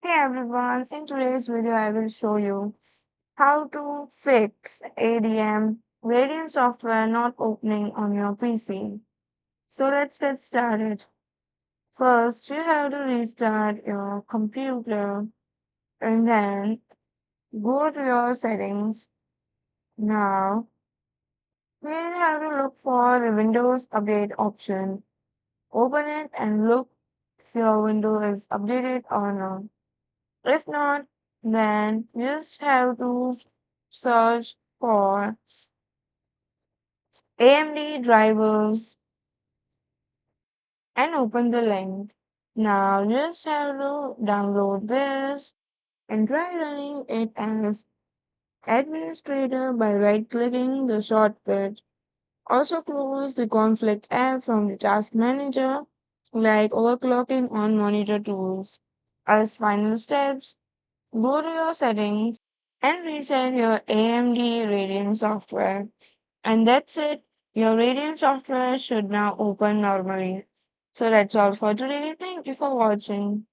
Hey everyone, in today's video I will show you how to fix ADM Radeon software not opening on your PC. So let's get started. First, you have to restart your computer and then go to your settings. Now, you have to look for the Windows Update option. Open it and look if your window is updated or not. If not, then you just have to search for AMD drivers and open the link. Now you just have to download this and try running it as administrator by right clicking the shortcut. Also close the conflict app from the task manager like overclocking on monitor tools. As final steps, go to your settings and reset your AMD Radeon software. And that's it. Your Radeon software should now open normally. So that's all for today. Thank you for watching.